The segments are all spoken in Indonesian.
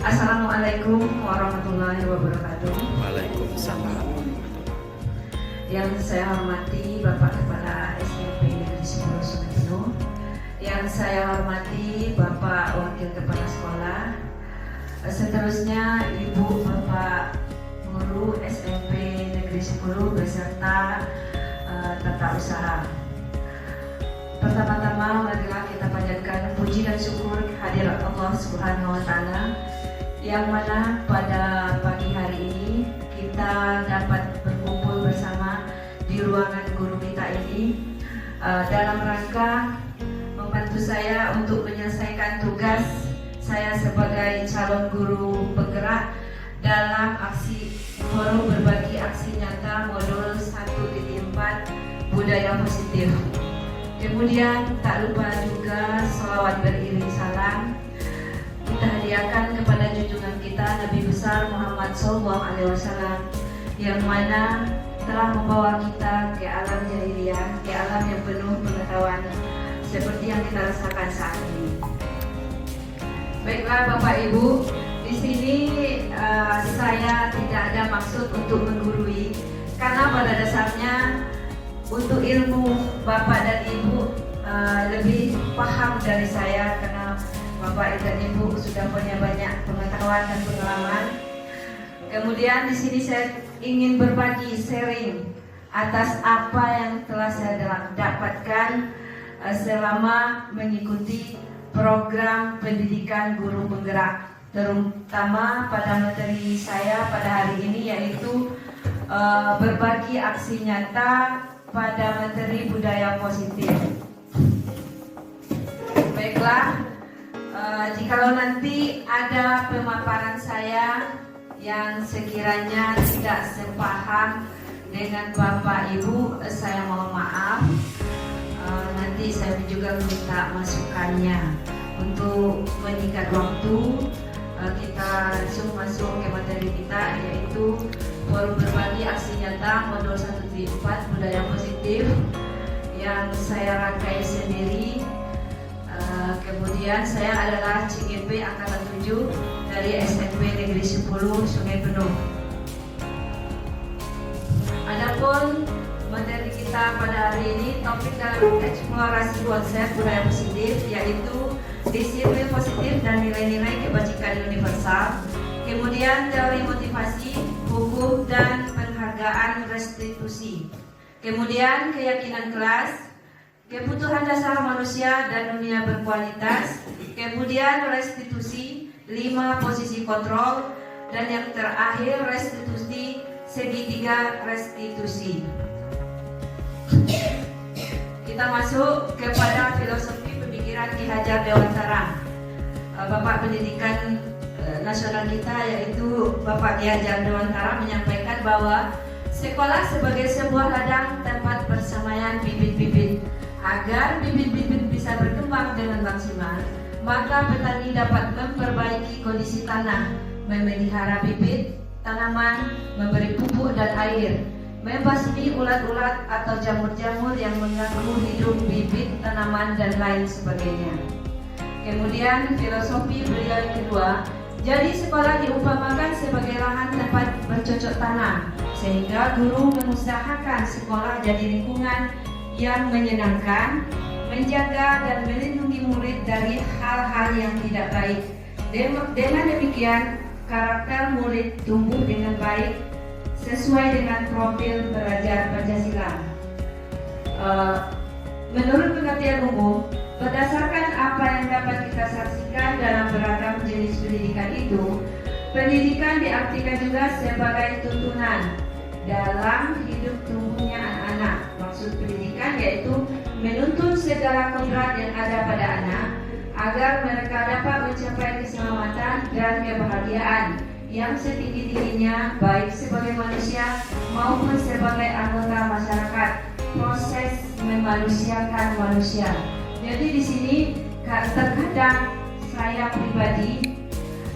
Assalamualaikum warahmatullahi wabarakatuh. Waalaikumsalam. Yang saya hormati Bapak Kepala SMP Negeri 10 Sungai Penuh, yang saya hormati Bapak Wakil Kepala Sekolah, seterusnya Ibu Bapak Guru SMP Negeri 10 beserta tata usaha. Pertama-tama marilah kita panjatkan puji dan syukur kehadirat Allah Subhanahu wa Ta'ala, yang mana pada pagi hari ini kita dapat berkumpul bersama di ruangan guru kita ini dalam rangka membantu saya untuk menyelesaikan tugas saya sebagai calon guru penggerak dalam aksi forum berbagi aksi nyata modul 1.4 budaya positif. Kemudian tak lupa juga sholawat beriring salam kita hadiahkan kepada junjungan kita Nabi besar Muhammad SAW, yang mana telah membawa kita ke alam jahiliyah, ke alam yang penuh pengetahuan seperti yang kita rasakan saat ini. Baiklah Bapak Ibu, di sini saya tidak ada maksud untuk menggurui, karena pada dasarnya untuk ilmu Bapak dan Ibu lebih paham dari saya, karena Bapak dan Ibu sudah punya banyak pengetahuan dan pengalaman. Kemudian di sini saya ingin berbagi sharing atas apa yang telah saya dapatkan selama mengikuti program pendidikan guru penggerak, terutama pada materi saya pada hari ini, yaitu berbagi aksi nyata pada materi budaya positif. Baiklah, jikalau nanti ada pemaparan saya yang sekiranya tidak sepaham dengan Bapak Ibu, saya mohon maaf. Nanti saya juga minta masukannya. Untuk menyikat waktu, kita langsung masuk ke materi kita, yaitu forum berbagi aksi nyata modul 1.4 budaya positif yang saya rangkai sendiri. Kemudian saya adalah CGP Angkatan 7 dari SMP Negeri 10 Sungai Penuh. Adapun materi kita pada hari ini, topik dalam eksplorasi konsep budaya positif, yaitu disiplin positif dan nilai-nilai kebajikan universal. Kemudian teori motivasi, hukum dan penghargaan restitusi. Kemudian keyakinan kelas, kebutuhan dasar manusia dan dunia berkualitas. Kemudian restitusi, 5 posisi kontrol, dan yang terakhir restitusi, segitiga restitusi. Kita masuk kepada filosofi pemikiran Ki Hajar Dewantara, Bapak Pendidikan Nasional kita, yaitu Bapak Ki Hajar Dewantara menyampaikan bahwa sekolah sebagai sebuah ladang tempat persemaian bibit-bibit. Agar bibit-bibit bisa berkembang dengan maksimal, maka petani dapat memperbaiki kondisi tanah, memelihara bibit tanaman, memberi pupuk dan air, membasmi ulat-ulat atau jamur-jamur yang mengganggu hidup bibit tanaman dan lain sebagainya. Kemudian filosofi beliau yang kedua, jadi sekolah diumpamakan sebagai lahan tempat bercocok tanam, sehingga guru mengusahakan sekolah jadi lingkungan yang menyenangkan, menjaga dan melindungi murid dari hal-hal yang tidak baik. Dengan demikian, karakter murid tumbuh dengan baik sesuai dengan profil belajar Pancasila. Menurut pengertian umum, berdasarkan apa yang dapat kita saksikan dalam beragam jenis pendidikan itu, pendidikan diartikan juga sebagai tuntunan dalam hidup tumbuhnya anak-anak. Maksud pendidikan yaitu menuntun segala kodrat yang ada pada anak agar mereka dapat mencapai keselamatan dan kebahagiaan yang setinggi-tingginya, baik sebagai manusia maupun sebagai anggota masyarakat. Proses memanusiakan manusia. Jadi di sini terkadang saya pribadi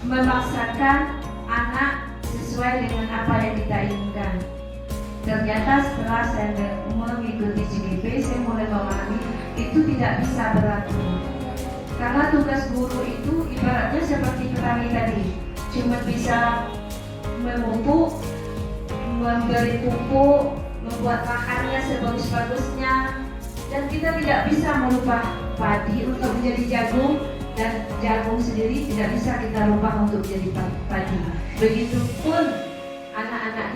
memaksakan anak sesuai dengan apa yang kita inginkan. Ternyata setelah saya mengikuti CGP, saya mulai memahami itu tidak bisa berlaku. Karena tugas guru itu ibaratnya seperti petani tadi. cuma bisa memupuk, memberi pupuk, membuat lahannya sebagus-bagusnya, dan kita tidak bisa merubah padi untuk menjadi jagung, dan jagung sendiri tidak bisa kita rubah untuk menjadi padi. Begitupun anak-anak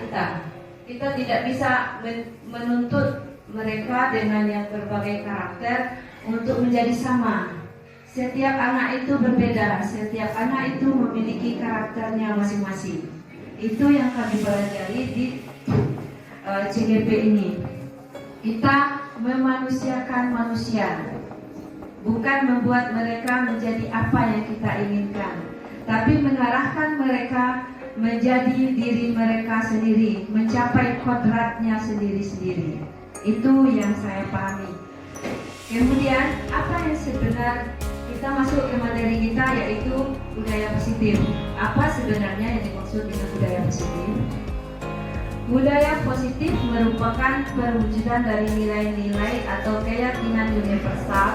kita tidak bisa menuntut mereka dengan yang berbagai karakter untuk menjadi sama. Setiap anak itu berbeda, setiap anak itu memiliki karakternya masing-masing. Itu yang kami pelajari di CGP ini. Kita memanusiakan manusia, bukan membuat mereka menjadi apa yang kita inginkan, tapi mengarahkan mereka menjadi diri mereka sendiri, mencapai kodratnya sendiri-sendiri. Itu yang saya pahami. Kemudian apa yang sebenarnya kita masuk ke materi kita, yaitu budaya positif. Apa sebenarnya yang dimaksud dengan budaya positif? Budaya positif merupakan perwujudan dari nilai-nilai atau keyakinan universal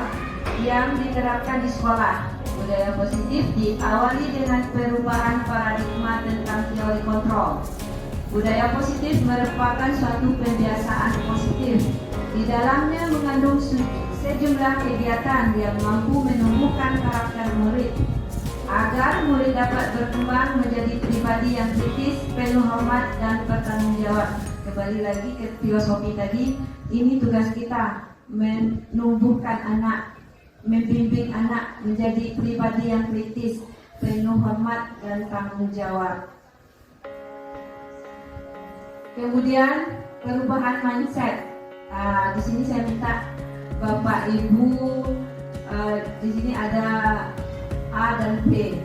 yang diterapkan di sekolah. Budaya positif diawali dengan perubahan paradigma tentang teori kontrol. Budaya positif merupakan suatu kebiasaan positif. Di dalamnya mengandung sejumlah kegiatan yang mampu menumbuhkan karakter murid, agar murid dapat berkembang menjadi pribadi yang kritis, penuh hormat, dan bertanggung jawab. Kembali lagi ke filosofi tadi, ini tugas kita, menumbuhkan anak, membimbing anak menjadi pribadi yang kritis, penuh hormat, dan tanggung jawab. Kemudian perubahan mindset. Di sini saya minta Bapak Ibu, di sini ada A dan B.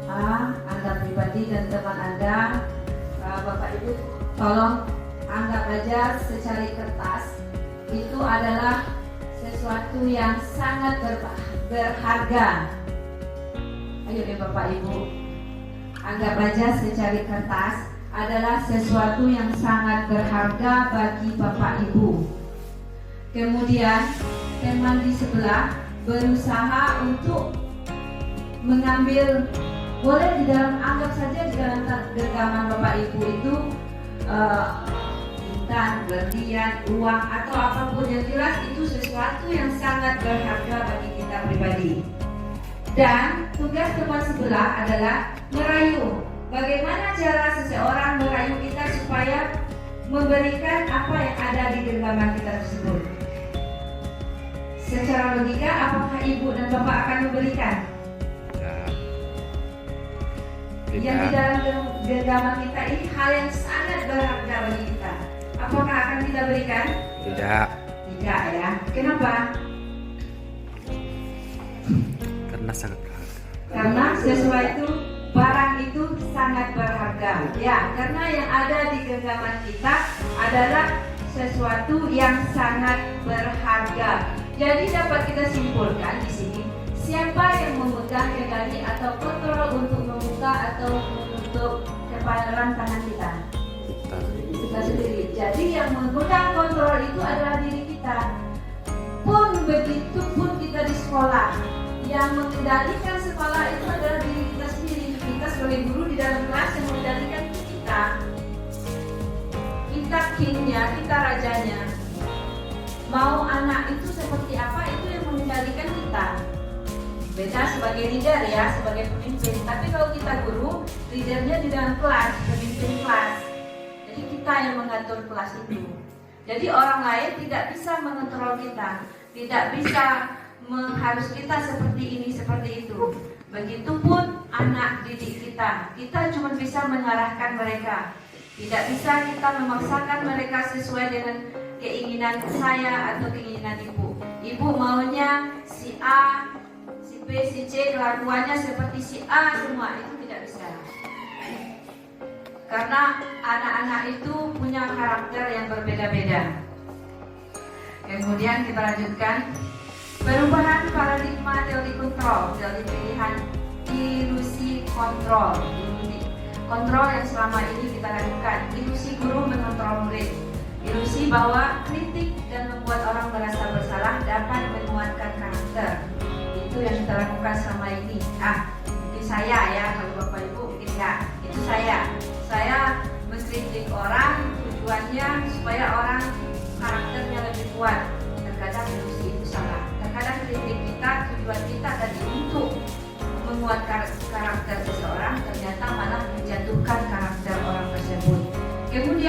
A, Anda pribadi dan teman Anda. Bapak Ibu tolong anggap aja secari kertas itu adalah sesuatu yang sangat berharga. Ayo deh Bapak Ibu, anggap aja secari kertas adalah sesuatu yang sangat berharga bagi Bapak Ibu. Kemudian teman di sebelah berusaha untuk mengambil, boleh di dalam, anggap saja di dalam genggaman Bapak Ibu itu intan, berlian, uang, atau apapun yang jelas itu sesuatu yang sangat berharga bagi kita pribadi. Dan tugas teman sebelah adalah merayu. Bagaimana cara seseorang merayu kita supaya memberikan apa yang ada di genggaman kita tersebut? Secara logika, apakah ibu dan bapak akan memberikan? Tidak. Yang di dalam genggaman kita ini hal yang sangat berharga bagi kita. Apakah akan kita berikan? Tidak. Tidak ya. Kenapa? Karena sangat berharga. Karena sesuatu barang itu sangat berharga. Ya, karena yang ada di genggaman kita adalah sesuatu yang sangat berharga. Jadi dapat kita simpulkan di sini, siapa yang memegang kendali atau kontrol untuk membuka atau menutup kepalan tangan kita? Kita sendiri. Jadi yang memegang kontrol itu adalah diri kita. Pun begitu pun kita di sekolah, yang mengendalikan sekolah itu adalah diri kita sendiri. Kita sebagai guru di dalam kelas yang mengendalikan kita. Kita kingnya, kita rajanya. Mau anak itu seperti apa, itu yang mengendalikan kita. Beda sebagai leader ya, sebagai pemimpin. Tapi kalau kita guru, leadernya di dalam kelas, pemimpin kelas. Jadi kita yang mengatur kelas itu. Jadi orang lain tidak bisa mengontrol kita, tidak bisa mengharus kita seperti ini, seperti itu. Begitupun anak didik kita, kita cuma bisa mengarahkan mereka. Tidak bisa kita memaksakan mereka sesuai dengan keinginan saya atau keinginan ibu. Ibu maunya si A, si B, si C, kelakuannya seperti si A semua, itu tidak bisa. Karena anak-anak itu punya karakter yang berbeda-beda. Kemudian kita lanjutkan. Perubahan paradigma teori kontrol, teori pilihan, ilusi kontrol. Kontrol yang selama ini kita lakukan, ilusi guru mengontrol murid. Ilusi bahwa kritik dan membuat orang merasa bersalah dapat menguatkan karakter. Itu yang kita lakukan selama ini. Mungkin saya ya, kalau Bapak Ibu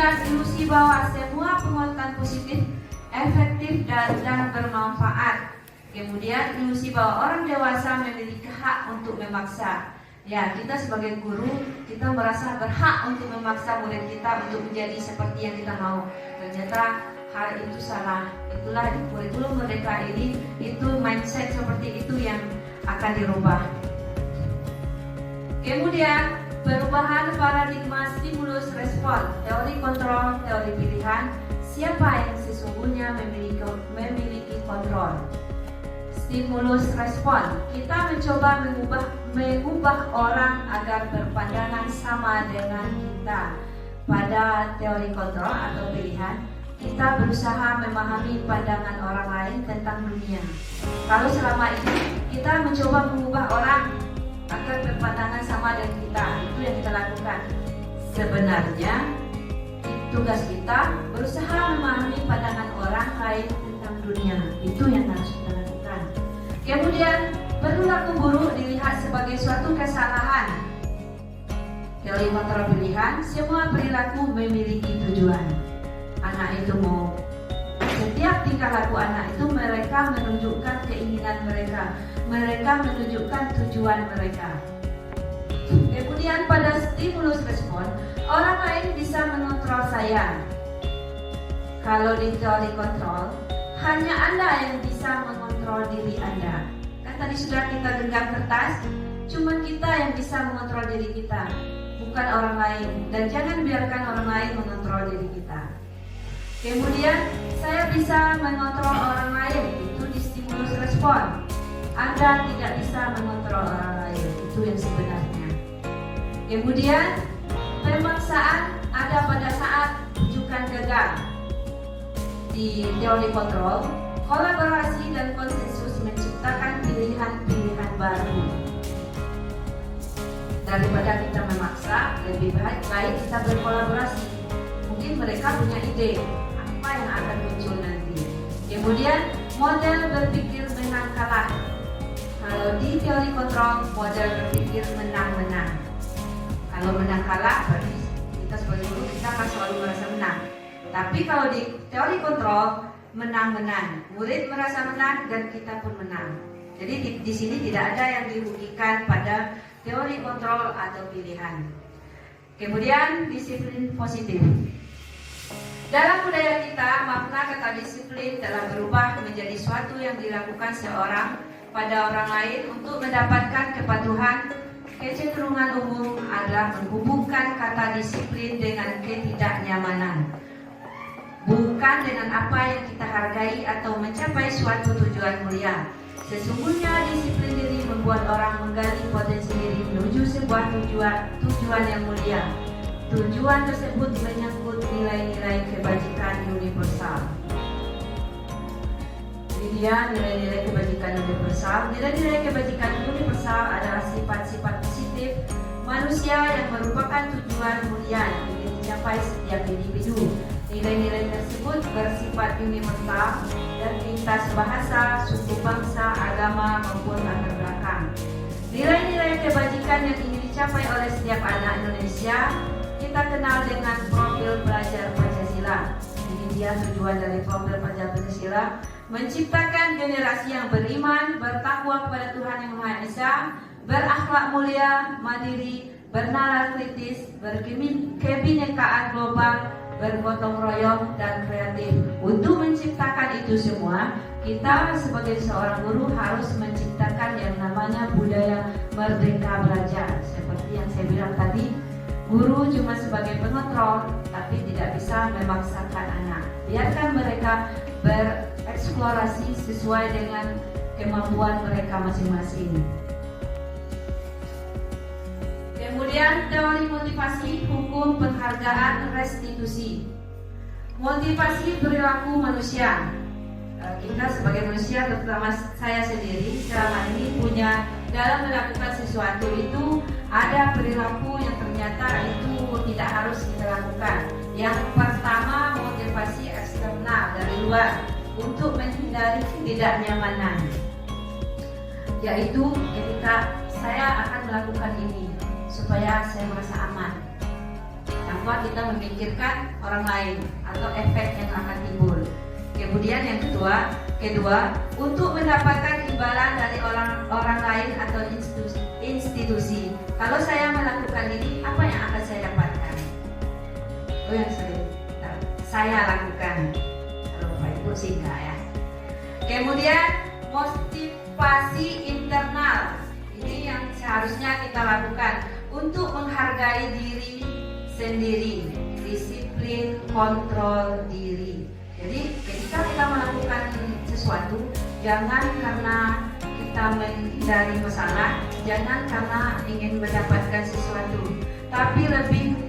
Kemudian ilusi bahwa semua penguatan positif efektif dan bermanfaat. Kemudian ilusi bahwa orang dewasa memiliki hak untuk memaksa. Ya, kita sebagai guru, kita merasa berhak untuk memaksa murid kita untuk menjadi seperti yang kita mau. Ternyata hal itu salah. Itulah di kurikulum Merdeka ini, itu mindset seperti itu yang akan dirubah. Kemudian perubahan paradigma stimulus respon, teori kontrol, teori pilihan. Siapa yang sesungguhnya memiliki kontrol? Stimulus respon, kita mencoba mengubah orang agar berpandangan sama dengan kita. Pada teori kontrol atau pilihan, kita berusaha memahami pandangan orang lain tentang dunia. Kalau selama ini kita mencoba mengubah orang agar berpandangan sama dengan kita, itu yang kita lakukan. Sebenarnya tugas kita berusaha memahami pandangan orang lain tentang dunia. Itu yang harus kita lakukan. Kemudian perilaku buruk dilihat sebagai suatu kesalahan. Teori kontrol pilihan, semua perilaku memiliki tujuan. Anak itu mau, setiap tingkah laku anak itu mereka menunjukkan keinginan mereka, mereka menunjukkan tujuan mereka. Kemudian pada stimulus respon, orang lain bisa mengontrol saya. Kalau di teori kontrol, hanya Anda yang bisa mengontrol diri Anda. Kan tadi sudah kita genggam kertas, cuma kita yang bisa mengontrol diri kita, bukan orang lain. Dan jangan biarkan orang lain mengontrol diri kita. Kemudian saya bisa mengontrol orang lain, itu di stimulus respon. Anda tidak bisa mengontrol orang lain, itu yang sebenarnya. Kemudian pemaksaan ada pada saat rujukan gagal. Di teori kontrol, kolaborasi dan konsensus menciptakan pilihan-pilihan baru. Daripada kita memaksa, lebih baik kita berkolaborasi. Mungkin mereka punya ide apa yang akan muncul nanti. Kemudian model berpikir menang kalah. Kalau di teori kontrol, model berpikir menang-menang. Kalau menang kalah, berarti kita sebagai guru kita akan selalu merasa menang. Tapi kalau di teori kontrol, menang-menang, murid merasa menang dan kita pun menang. Jadi di sini tidak ada yang dirugikan pada teori kontrol atau pilihan. Kemudian disiplin positif. Dalam budaya kita, makna kata disiplin telah berubah menjadi suatu yang dilakukan seorang pada orang lain untuk mendapatkan kepatuhan. Kecenderungan umum adalah menghubungkan kata disiplin dengan ketidaknyamanan, bukan dengan apa yang kita hargai atau mencapai suatu tujuan mulia. Sesungguhnya disiplin diri membuat orang menggali potensi diri menuju sebuah tujuan yang mulia. Tujuan tersebut menyangkut nilai-nilai kebajikan universal. Ini dia nilai-nilai kebajikan universal. Nilai-nilai kebajikan universal adalah sifat-sifat positif manusia yang merupakan tujuan mulia yang ingin dicapai setiap individu. Nilai-nilai tersebut bersifat universal dan lintas bahasa, suku bangsa, agama maupun latar belakang. Nilai-nilai kebajikan yang ingin dicapai oleh setiap anak Indonesia kita kenal dengan profil pelajar Pancasila. Ini dia tujuan dari profil pelajar Pancasila: menciptakan generasi yang beriman, bertakwa kepada Tuhan Yang Maha Esa, berakhlak mulia, mandiri, bernalar kritis, berkebinekaan global, bergotong royong dan kreatif. Untuk menciptakan itu semua, kita sebagai seorang guru harus menciptakan yang namanya budaya merdeka belajar. Seperti yang saya bilang tadi, guru cuma sebagai pengontrol, tapi tidak bisa memaksakan anak. Biarkan mereka bereksplorasi sesuai dengan kemampuan mereka masing-masing. Kemudian teori motivasi, hukum, penghargaan, restitusi. Motivasi perilaku manusia. Kita sebagai manusia, terutama saya sendiri, selama ini punya dalam melakukan sesuatu itu ada perilaku yang ternyata itu tidak harus kita lakukan. Yang pertama, motivasi eksternal dari luar untuk menghindari ketidaknyamanan, yaitu ketika saya akan melakukan ini supaya saya merasa aman. Tapi tanpa kita memikirkan orang lain atau efek yang akan timbul. Kemudian yang kedua, untuk mendapatkan imbalan dari orang lain atau institusi. Kalau saya melakukan ini, apa yang akan saya dapatkan? Oh, yang saya lakukan. Kalau Bapak Ibu sih enggak ya. Kemudian motivasi internal. Ini yang seharusnya kita lakukan untuk menghargai diri sendiri, disiplin, kontrol diri. Jadi ketika kita melakukan sesuatu, jangan karena kita menghindari masalah, jangan karena ingin mendapatkan sesuatu, tapi lebih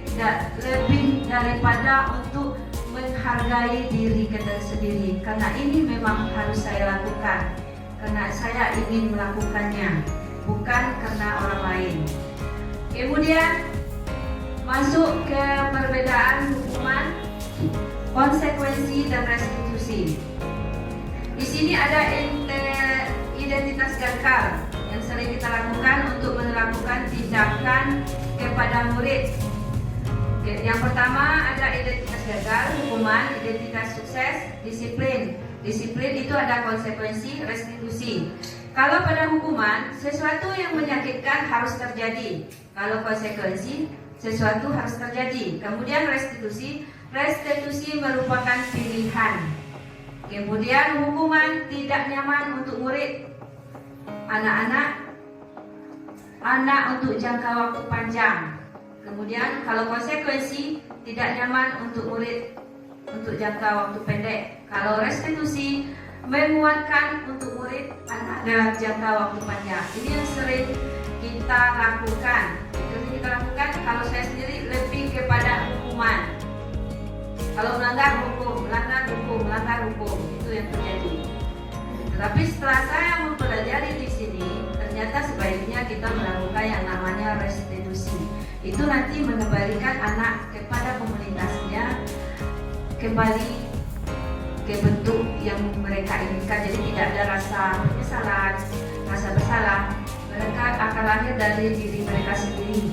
daripada untuk menghargai diri kita sendiri. Karena ini memang harus saya lakukan, karena saya ingin melakukannya, bukan karena orang lain. Kemudian masuk ke perbedaan hukuman, konsekuensi dan restitusi. Di sini ada identitas gagal yang sering kita lakukan untuk melakukan tindakan kepada murid. Yang pertama ada identitas gagal, hukuman, identitas sukses, disiplin. Disiplin itu ada konsekuensi, restitusi. Kalau pada hukuman, sesuatu yang menyakitkan harus terjadi. Kalau konsekuensi, sesuatu harus terjadi. Kemudian restitusi merupakan pilihan. Kemudian hukuman tidak nyaman untuk murid, anak untuk jangka waktu panjang. Kemudian kalau konsekuensi tidak nyaman untuk murid untuk jangka waktu pendek. Kalau restitusi menguatkan untuk murid anak dalam jangka waktu panjang. Ini yang sering kita lakukan. Kalau saya sendiri lebih kepada hukuman. Kalau melanggar hukum, itu yang terjadi. Tetapi setelah saya mempelajari di sini, ternyata sebaiknya kita melakukan yang namanya restitusi. Itu nanti mengembalikan anak kepada komunitasnya, kembali ke bentuk yang mereka inginkan. Jadi tidak ada rasa penyesalan, rasa bersalah. Mereka akan lahir dari diri mereka sendiri.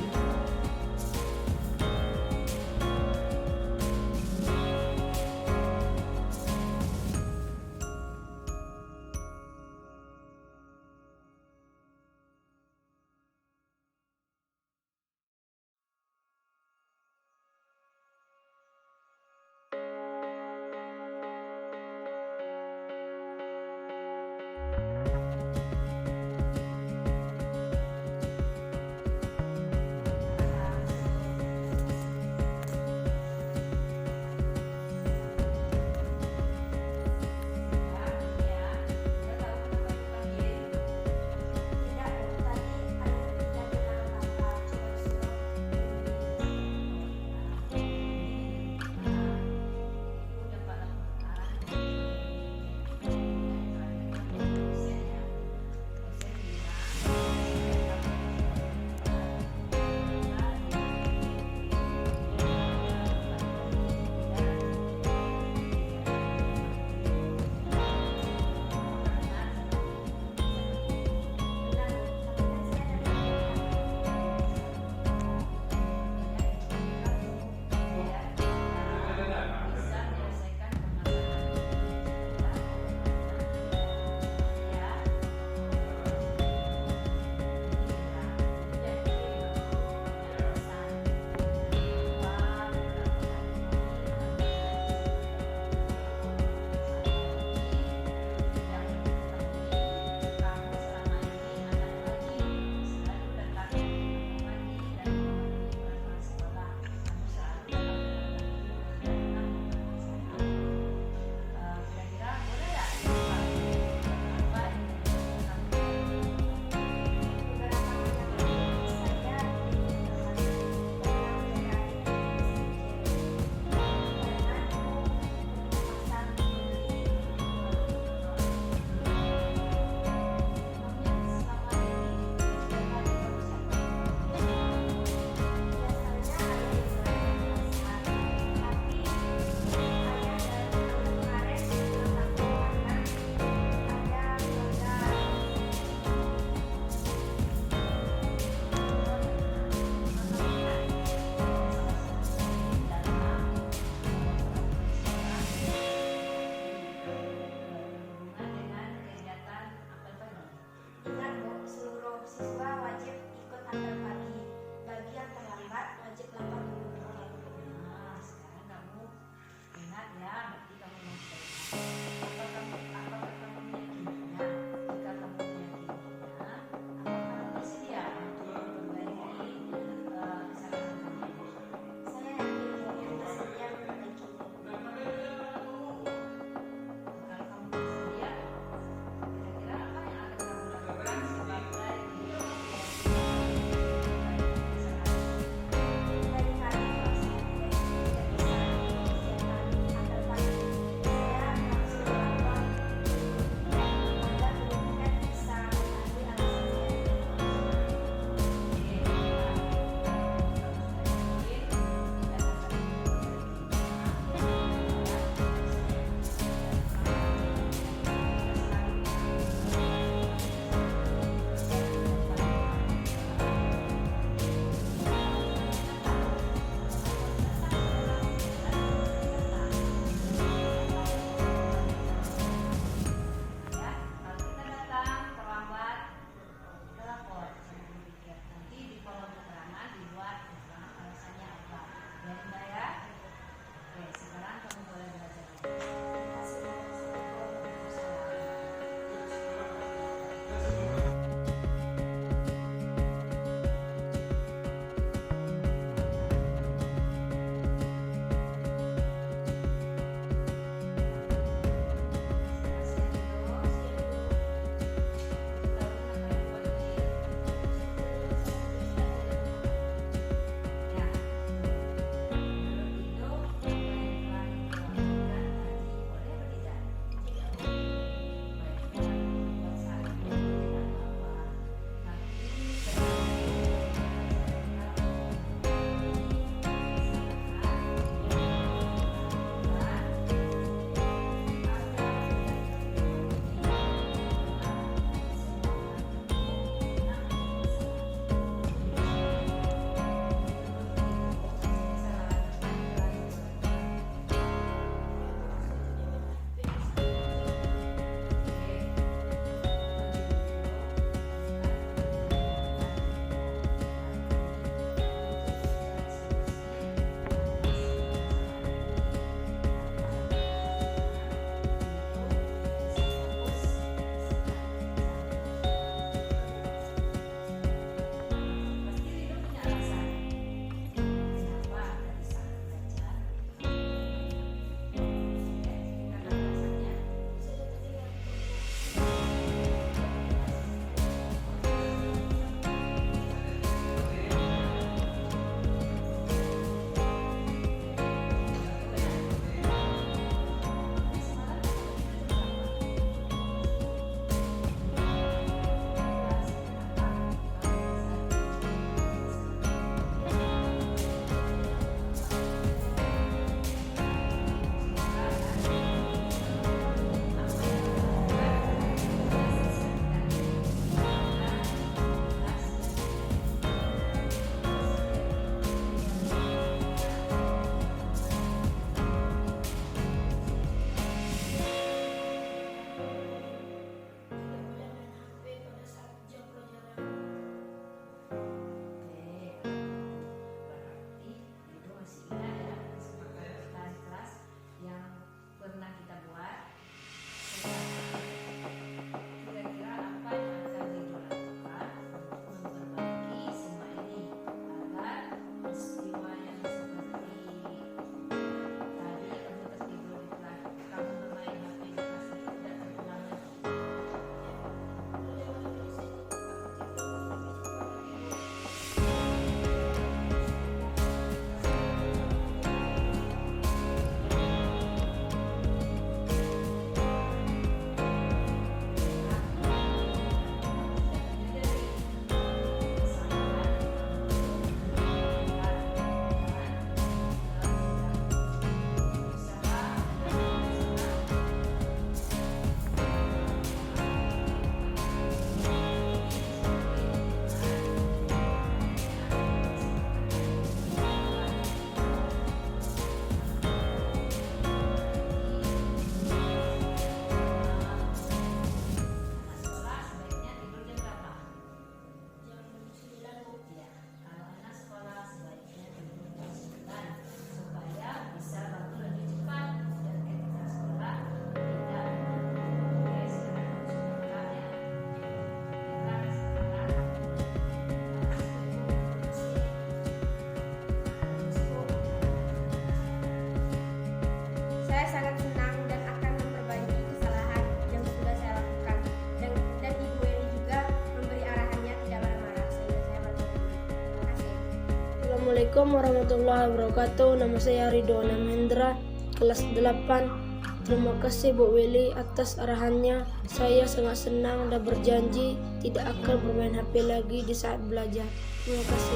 Assalamualaikum warahmatullahi wabarakatuh. Nama saya Ridwana Mahendra, kelas 8. Terima kasih Bu Willy atas arahannya. Saya sangat senang dan berjanji tidak akan bermain HP lagi di saat belajar. Terima kasih.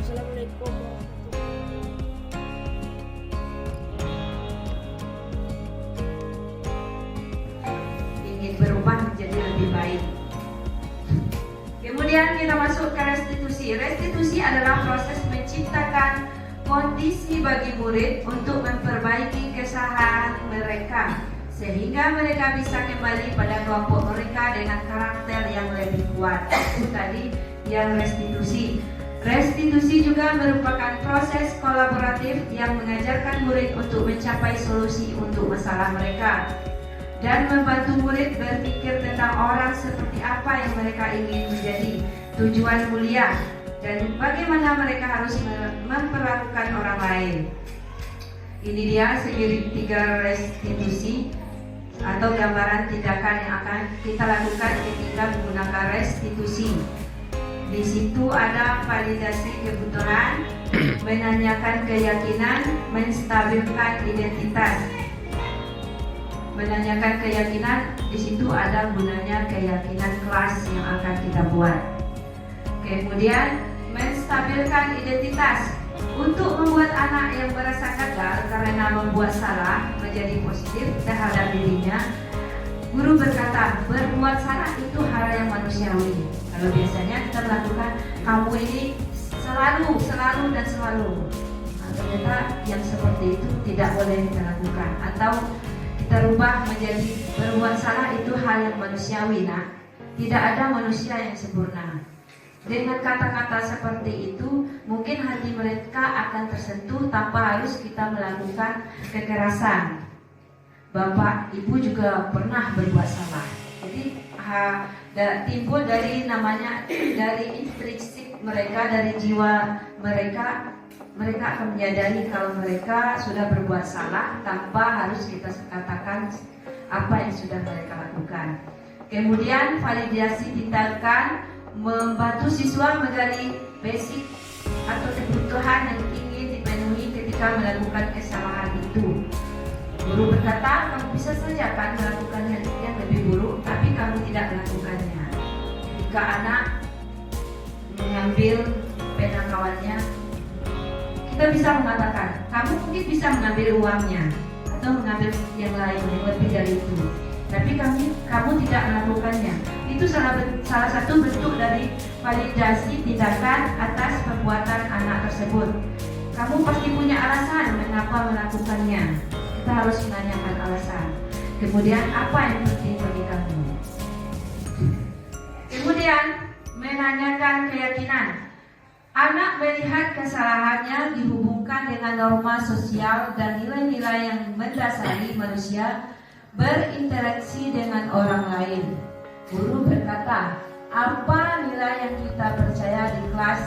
Assalamualaikum warahmatullahi Ingin berubah menjadi lebih baik. Kemudian kita masuk ke restitusi. Restitusi adalah proses menciptakan kondisi bagi murid untuk memperbaiki kesalahan mereka sehingga mereka bisa kembali pada kelompok mereka dengan karakter yang lebih kuat. Itu tadi yang restitusi. Restitusi juga merupakan proses kolaboratif yang mengajarkan murid untuk mencapai solusi untuk masalah mereka dan membantu murid berpikir tentang orang seperti apa yang mereka ingin menjadi, tujuan mulia, dan bagaimana mereka harus memperlakukan orang lain. Ini dia segitiga restitusi atau gambaran tindakan yang akan kita lakukan ketika menggunakan restitusi. Di situ ada validasi kebutuhan, menanyakan keyakinan, menstabilkan identitas. Menanyakan keyakinan, di situ ada gunanya keyakinan kelas yang akan kita buat. Kemudian menstabilkan identitas untuk membuat anak yang merasa gagal karena membuat salah menjadi positif terhadap dirinya. Guru berkata, berbuat salah itu hal yang manusiawi. Kalau biasanya kita melakukan kamu ini selalu dan selalu. Nah, ternyata yang seperti itu tidak boleh kita lakukan. Atau kita rubah menjadi berbuat salah itu hal yang manusiawi. Nah, tidak ada manusia yang sempurna. Dengan kata-kata seperti itu, mungkin hati mereka akan tersentuh tanpa harus kita melakukan kekerasan. Bapak, ibu juga pernah berbuat salah. Jadi timbul dari namanya, dari intrinsik mereka, dari jiwa mereka. Mereka akan menyadari kalau mereka sudah berbuat salah tanpa harus kita katakan apa yang sudah mereka lakukan. Kemudian validasi tindakan membantu siswa menggali basic atau kebutuhan yang ingin dipenuhi ketika melakukan kesalahan itu. Guru berkata, kamu bisa saja kan melakukan yang lebih buruk, tapi kamu tidak melakukannya. Ketika anak mengambil pena kawannya, kita bisa mengatakan, kamu mungkin bisa mengambil uangnya atau mengambil yang lain yang lebih dari itu, tapi kamu tidak melakukannya. Itu salah satu bentuk dari validasi tindakan atas perbuatan anak tersebut. Kamu pasti punya alasan mengapa melakukannya. Kita harus menanyakan alasan. Kemudian apa yang penting bagi kamu? Kemudian menanyakan keyakinan. Anak melihat kesalahannya dihubungkan dengan norma sosial dan nilai-nilai yang mendasari manusia berinteraksi dengan orang lain. Guru berkata, apa nilai yang kita percaya di kelas,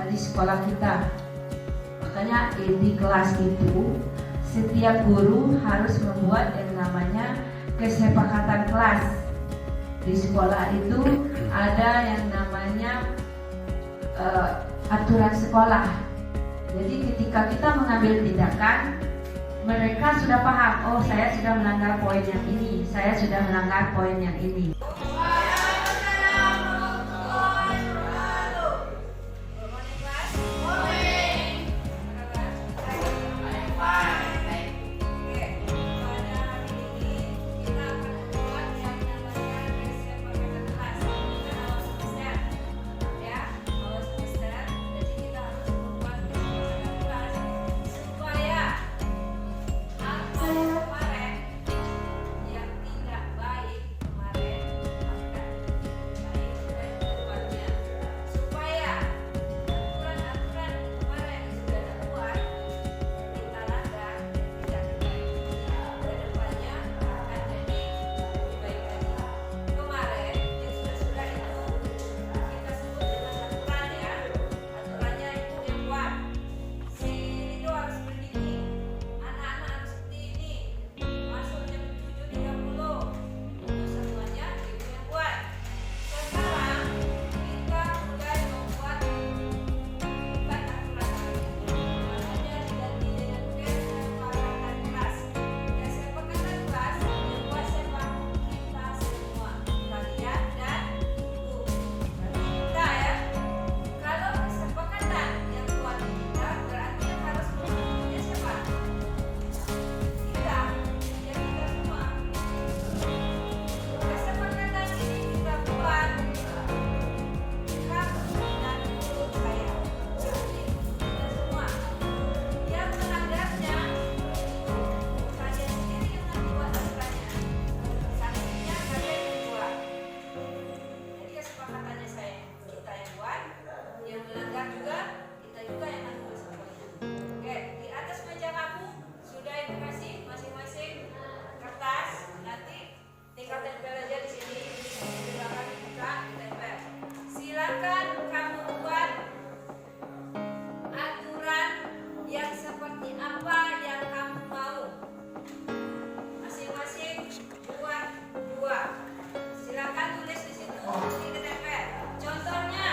di sekolah kita? Makanya di kelas itu setiap guru harus membuat yang namanya kesepakatan kelas. Di sekolah itu ada yang namanya aturan sekolah. Jadi ketika kita mengambil tindakan, mereka sudah paham, oh saya sudah melanggar poin yang ini, saya sudah melanggar poin yang ini. katanya kita yang buat, yang melanggar juga kita juga yang tanggung resikonya. Oke, di atas meja kamu sudah ibu kasih masing-masing kertas, nanti tinggal tempel aja di sini, di belakang kita ditempel. Silakan kamu buat aturan yang seperti apa yang kamu mau. Masing-masing buat 2. Silakan tulis di situ, di tempel. Contohnya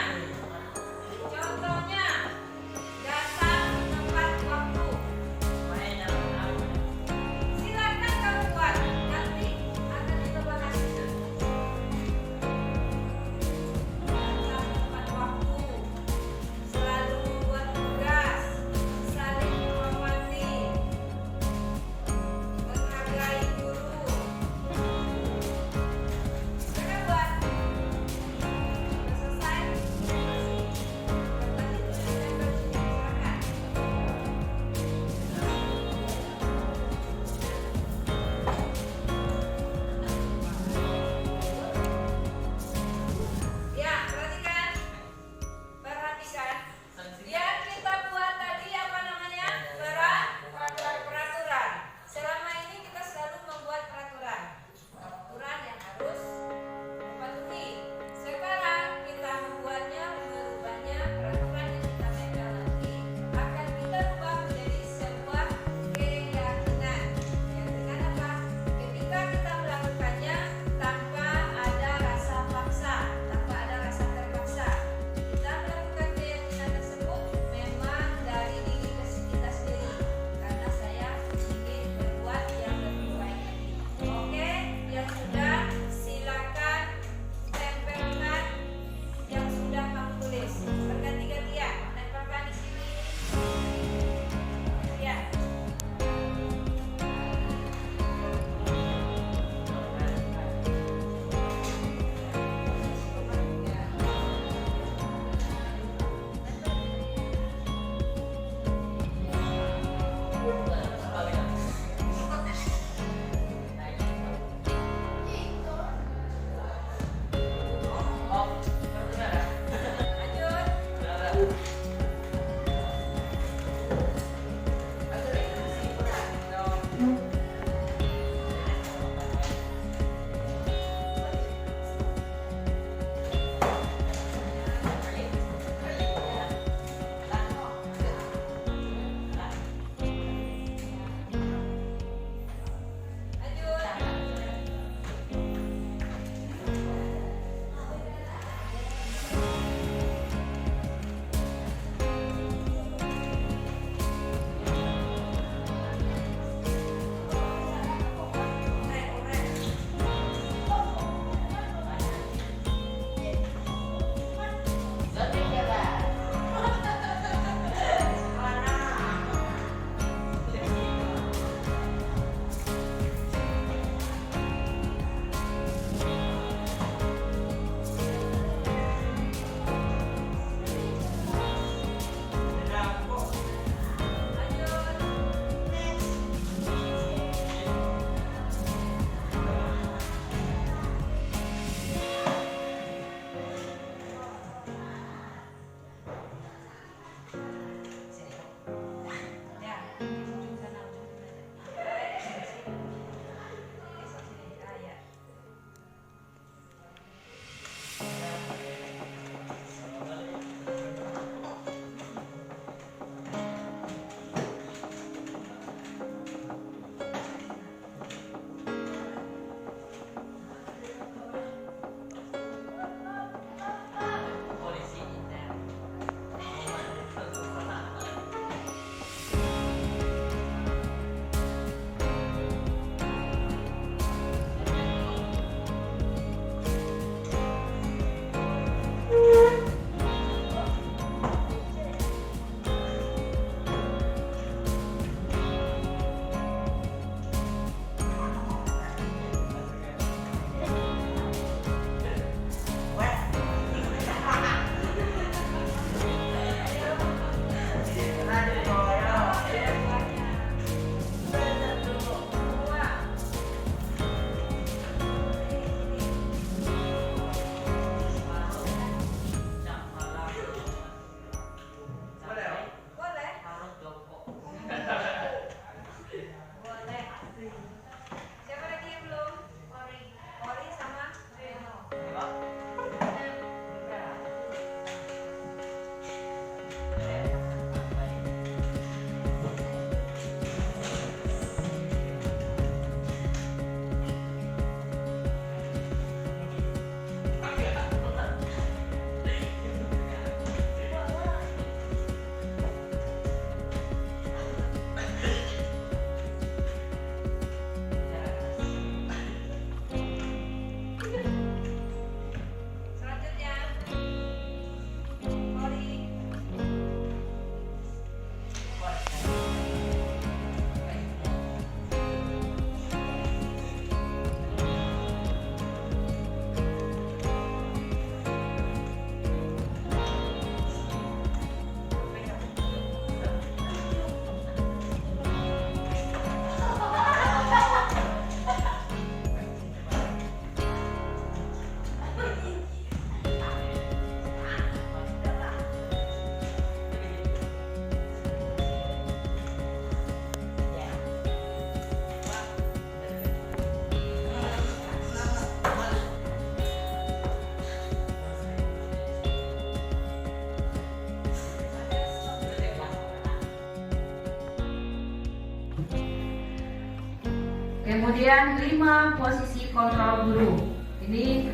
Kemudian 5 posisi kontrol guru. Ini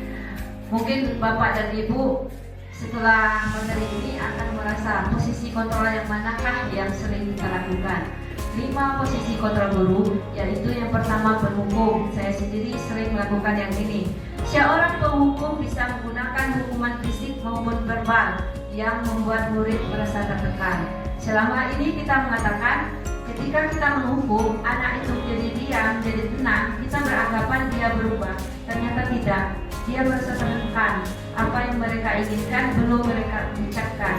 mungkin Bapak dan Ibu setelah materi ini akan merasa posisi kontrol yang manakah yang sering kita lakukan. 5 posisi kontrol guru, yaitu yang pertama penghukum. Saya sendiri sering melakukan yang ini. Seorang penghukum bisa menggunakan hukuman fisik maupun verbal yang membuat murid merasa tertekan. Selama ini kita mengatakan ketika kita menghukum anak itu jadi diam, jadi tenang, kita beranggapan dia berubah. Ternyata tidak, dia merasa tertekan. Apa yang mereka inginkan belum mereka ucapkan.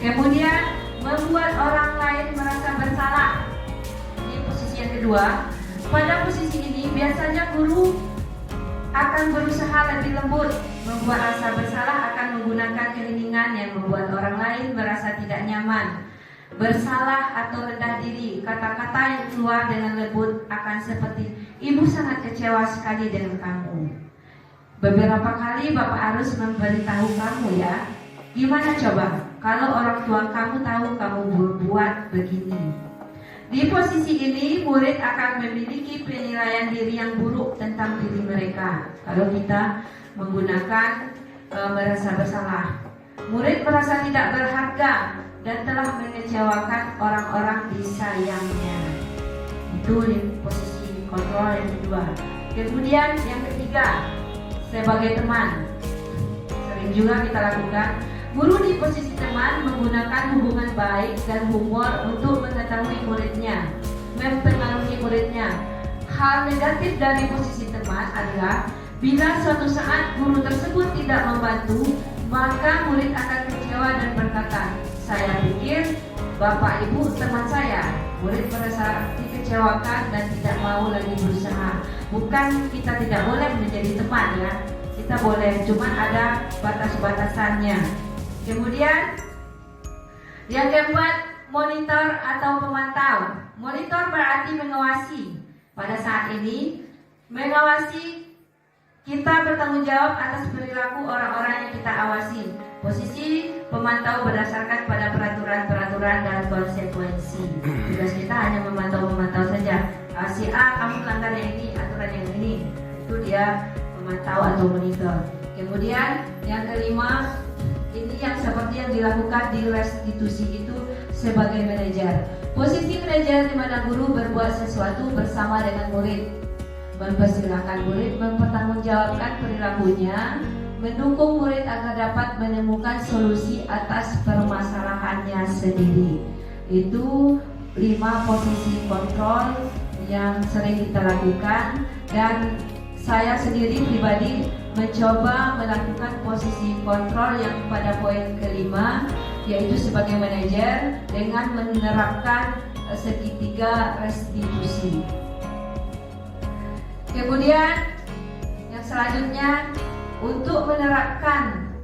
Kemudian membuat orang lain merasa bersalah. Ini posisi yang kedua. Pada posisi ini biasanya guru akan berusaha lebih lembut. Membuat rasa bersalah akan menggunakan keheningan yang membuat orang lain merasa tidak nyaman. Bersalah atau rendah diri, kata-kata yang keluar dengan lembut akan seperti, ibu sangat kecewa sekali dengan kamu. Beberapa kali Bapak harus memberitahu kamu ya. Gimana coba kalau orang tua kamu tahu kamu berbuat begini? Di posisi ini murid akan memiliki penilaian diri yang buruk tentang diri mereka. Kalau kita menggunakan merasa bersalah, murid merasa tidak berharga dan telah mengecewakan orang-orang disayangnya. Itu di posisi kontrol yang kedua. Kemudian yang ketiga, sebagai teman. Sering juga kita lakukan. Guru di posisi teman menggunakan hubungan baik dan humor untuk mengetahui muridnya, mempengaruhi muridnya. Hal negatif dari posisi teman adalah bila suatu saat guru tersebut tidak membantu, maka murid akan kecewa dan berkata, saya pikir Bapak Ibu teman saya. Murid merasa dikecewakan dan tidak mau lagi berusaha. Bukan kita tidak boleh menjadi teman ya, kita boleh, cuman ada batas-batasannya. Kemudian yang keempat, monitor atau pemantau. Monitor berarti mengawasi. Pada saat ini mengawasi, kita bertanggung jawab atas perilaku orang-orang yang kita awasi. Posisi pemantau berdasarkan pada peraturan-peraturan dan konsekuensi. Tugas kita hanya memantau saja. Si A, kamu melanggar yang ini, aturan yang ini. Itu dia memantau atau monitor. Kemudian yang kelima, ini yang seperti yang dilakukan di restitusi itu sebagai manajer. Posisi manajer di mana guru berbuat sesuatu bersama dengan murid, mempersilahkan murid mempertanggungjawabkan perilakunya, mendukung murid agar dapat menemukan solusi atas permasalahannya sendiri. Itu 5 posisi kontrol yang sering kita lakukan, dan saya sendiri pribadi mencoba melakukan posisi kontrol yang pada poin kelima, yaitu sebagai manajer dengan menerapkan segitiga restitusi. Kemudian yang selanjutnya, untuk menerapkan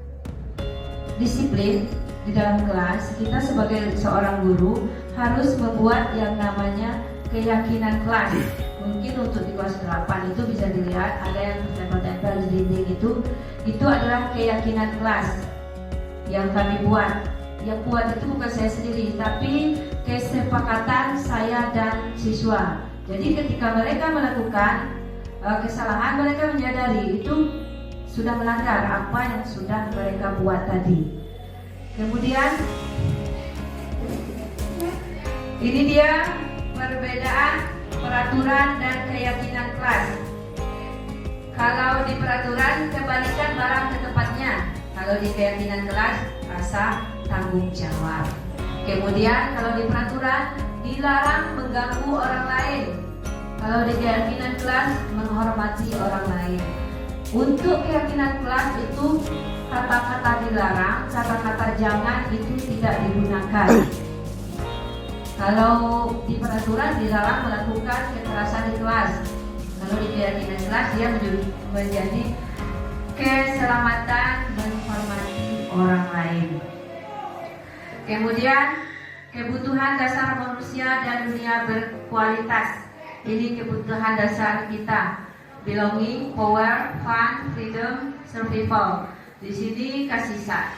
disiplin di dalam kelas, kita sebagai seorang guru harus membuat yang namanya keyakinan kelas. Mungkin untuk di kelas 8 itu bisa dilihat ada yang tempel-tempel di dinding itu adalah keyakinan kelas yang kami buat. Yang buat itu bukan saya sendiri, tapi kesepakatan saya dan siswa. Jadi ketika mereka melakukan kesalahan, mereka menyadari itu sudah melanggar apa yang sudah mereka buat tadi. Kemudian ini dia perbedaan peraturan dan keyakinan kelas. Kalau di peraturan, kembalikan barang ke tempatnya. Kalau di keyakinan kelas, rasa tanggung jawab. Kemudian kalau di peraturan, dilarang mengganggu orang lain. Kalau di keyakinan kelas, menghormati orang lain. Untuk keyakinan kelas itu kata-kata dilarang, kata-kata jangan itu tidak digunakan. Kalau di peraturan dilarang melakukan kekerasan di kelas. Kalau di keyakinan kelas dia menjadi keselamatan menghormati orang lain. Kemudian kebutuhan dasar manusia dan dunia berkualitas. Ini kebutuhan dasar kita. Belonging, power, fun, freedom, survival. Di sini kasih sayang.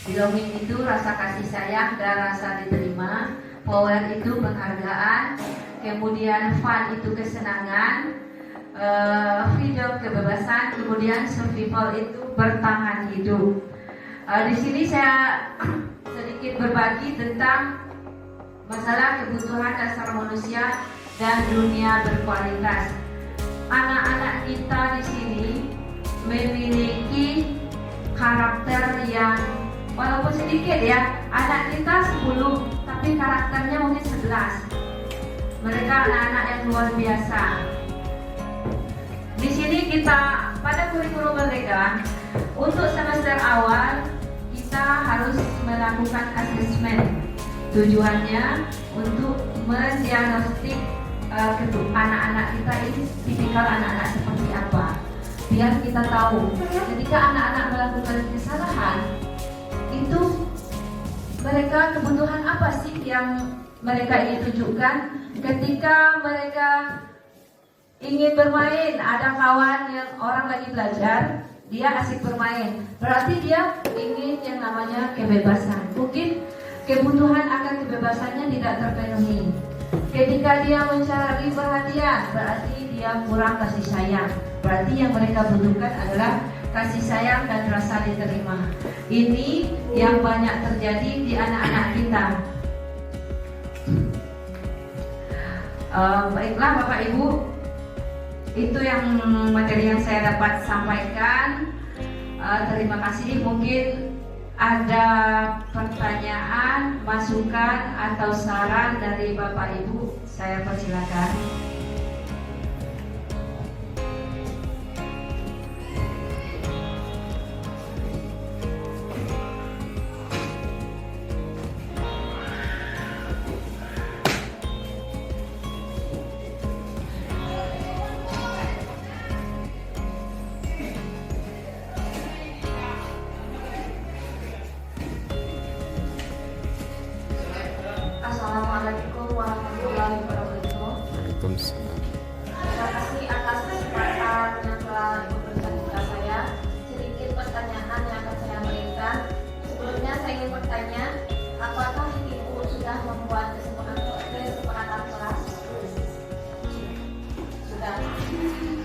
Belonging itu rasa kasih sayang dan rasa diterima. Power itu penghargaan, kemudian fun itu kesenangan, freedom kebebasan, kemudian survival itu bertahan hidup. Di sini saya sedikit berbagi tentang masalah kebutuhan dasar manusia dan dunia berkualitas. Anak-anak kita di sini memiliki karakter yang walaupun sedikit ya, anak kita 10 tapi karakternya mungkin 11. Mereka anak-anak yang luar biasa. Di sini kita pada kurikulum mereka untuk semester awal kita harus melakukan asesmen. Tujuannya untuk mendiagnostik anak-anak kita ini tipikal anak-anak seperti apa. Biar kita tahu ketika anak-anak melakukan kesalahan itu mereka kebutuhan apa sih yang mereka ingin tunjukkan. Ketika mereka ingin bermain, ada kawan yang orang lagi belajar, dia asik bermain, berarti dia ingin yang namanya kebebasan. Mungkin kebutuhan akan kebebasannya tidak terpenuhi. Ketika dia mencari perhatian, berarti dia kurang kasih sayang. Berarti yang mereka butuhkan adalah kasih sayang dan rasa diterima. Ini yang banyak terjadi di anak-anak kita. Baiklah Bapak Ibu, itu yang materi yang saya dapat sampaikan. Terima kasih. Mungkin ada pertanyaan, masukan atau saran dari Bapak Ibu, saya persilakan. Assalamualaikum warahmatullahi wabarakatuh. Waalaikumsalam. Terima kasih atas kesempatan yang telah diberikan kepada saya. Sedikit pertanyaan yang akan saya berikan. Sebelumnya saya ingin bertanya, apakah Ibu sudah membuat kesepakatan kelas? Sudah.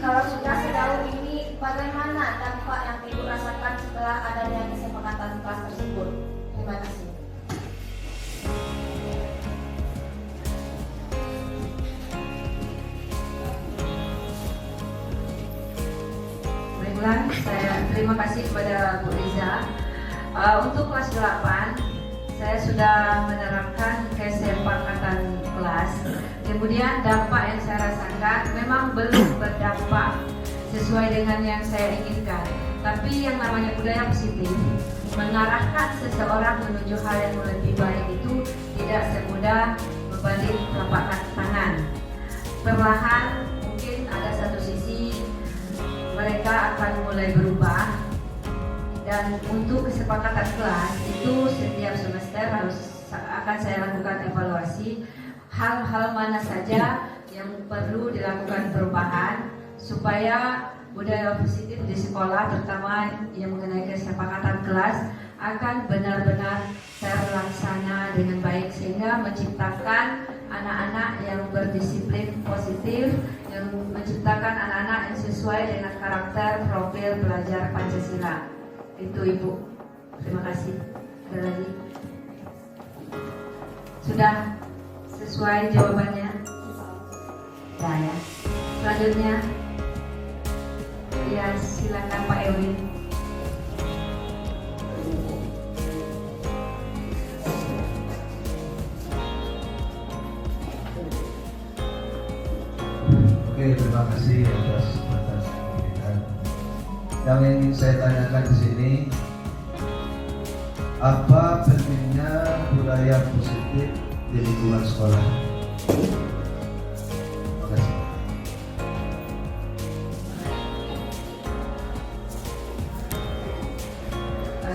Kalau sudah, sejauh ini bagaimana dampak yang Ibu rasakan setelah adanya kesepakatan kelas tersebut? Terima kasih. Saya terima kasih kepada Bu Riza. Untuk kelas 8 saya sudah menerapkan kesepakatan kelas. Kemudian dampak yang saya rasakan memang belum berdampak sesuai dengan yang saya inginkan. Tapi yang namanya budaya positif mengarahkan seseorang menuju hal yang lebih baik itu tidak semudah membalik telapak tangan. Perlahan mungkin ada satu sisi mereka akan mulai berubah, dan untuk kesepakatan kelas itu setiap semester akan saya lakukan evaluasi hal-hal mana saja yang perlu dilakukan perubahan supaya budaya positif di sekolah, terutama yang mengenai kesepakatan kelas, akan benar-benar terlaksana dengan baik sehingga menciptakan anak-anak yang berdisiplin positif, yang menciptakan anak-anak yang sesuai dengan karakter profil belajar Pancasila. Itu Ibu. Terima kasih. Ada lagi? Sudah sesuai jawabannya? Ya. Selanjutnya, ya silakan Pak Ewin. Oke, terima kasih atas pemberitaan. Yang ingin saya tanyakan di sini, apa pentingnya budaya positif di lingkungan sekolah? Terima kasih.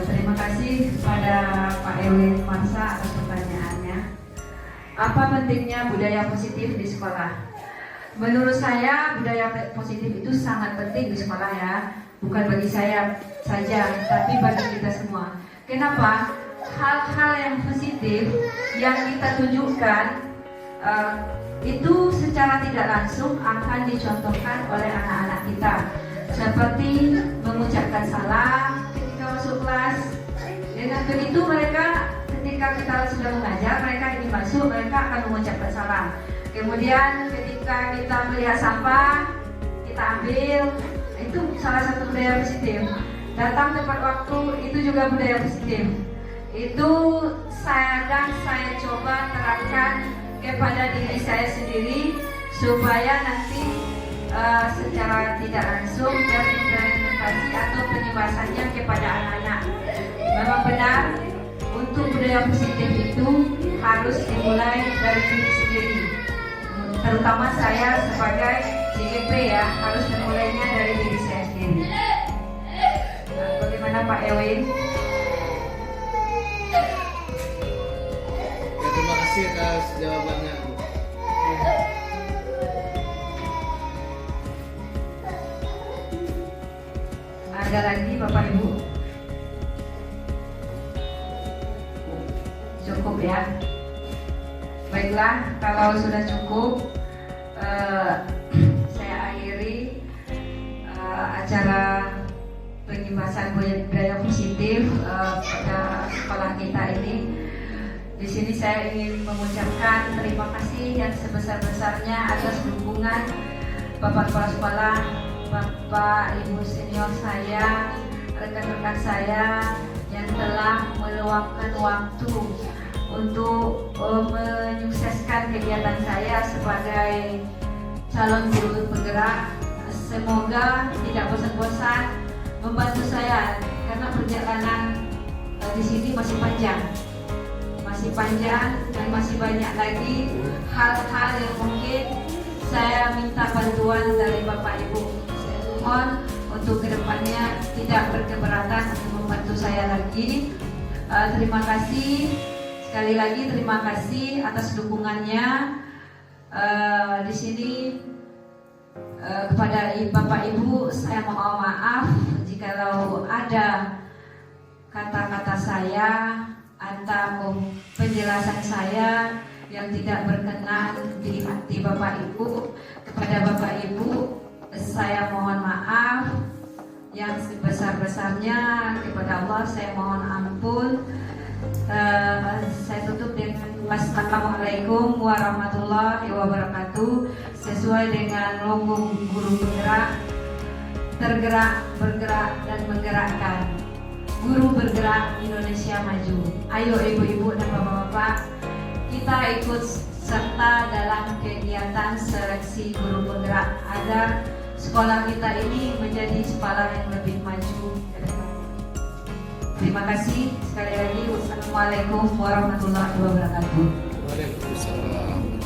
Terima kasih kepada Pak Ewin Marsa atas pertanyaannya. Apa pentingnya budaya positif di sekolah? Menurut saya budaya positif itu sangat penting di sekolah ya. Bukan bagi saya saja, tapi bagi kita semua. Kenapa? Hal-hal yang positif yang kita tunjukkan itu secara tidak langsung akan dicontohkan oleh anak-anak kita, seperti mengucapkan salam ketika masuk kelas. Dengan begitu mereka ketika kita sudah mengajar, mereka ingin masuk, mereka akan mengucapkan salam. Kemudian ketika kita melihat sampah, kita ambil, itu salah satu budaya positif. Datang tepat waktu, itu juga budaya positif. Itu saya coba terapkan kepada diri saya sendiri supaya nanti secara tidak langsung terimplementasi atau penyebarannya kepada anak-anak. Memang benar, untuk budaya positif itu harus dimulai dari diri sendiri. Terutama saya sebagai CGP ya, harus memulainya dari diri saya sendiri. Nah, bagaimana Pak Ewin? Ya, terima kasih atas jawabannya, Bu. Ada lagi Bapak Ibu? Cukup ya. Baiklah, kalau sudah cukup, saya akhiri acara pengibasan budaya positif pada sekolah kita ini. Di sini saya ingin mengucapkan terima kasih yang sebesar-besarnya atas dukungan Bapak Kepala Sekolah, Bapak Ibu senior saya, rekan-rekan saya yang telah meluangkan waktu untuk menyukseskan kegiatan saya sebagai calon guru penggerak. Semoga tidak bosan-bosan membantu saya karena perjalanan di sini masih panjang dan masih banyak lagi hal-hal yang mungkin saya minta bantuan dari Bapak Ibu. Saya mohon untuk kedepannya tidak berkeberatan untuk membantu saya lagi. Terima kasih. Sekali lagi terima kasih atas dukungannya. Di sini kepada Bapak Ibu saya mohon maaf jikalau ada kata-kata saya atau penjelasan saya yang tidak berkenan di hati Bapak Ibu. Kepada Bapak Ibu saya mohon maaf yang sebesar-besarnya. Kepada Allah saya mohon ampun. Saya tutup dengan Wassalamualaikum warahmatullahi wabarakatuh. Sesuai dengan logo guru penggerak, tergerak, bergerak, dan menggerakkan. Guru bergerak Indonesia maju. Ayo ibu-ibu dan bapak-bapak, kita ikut serta dalam kegiatan seleksi guru penggerak agar sekolah kita ini menjadi sekolah yang lebih maju. Terima kasih sekali lagi. Wassalamualaikum warahmatullahi wabarakatuh. Waalaikumsalam.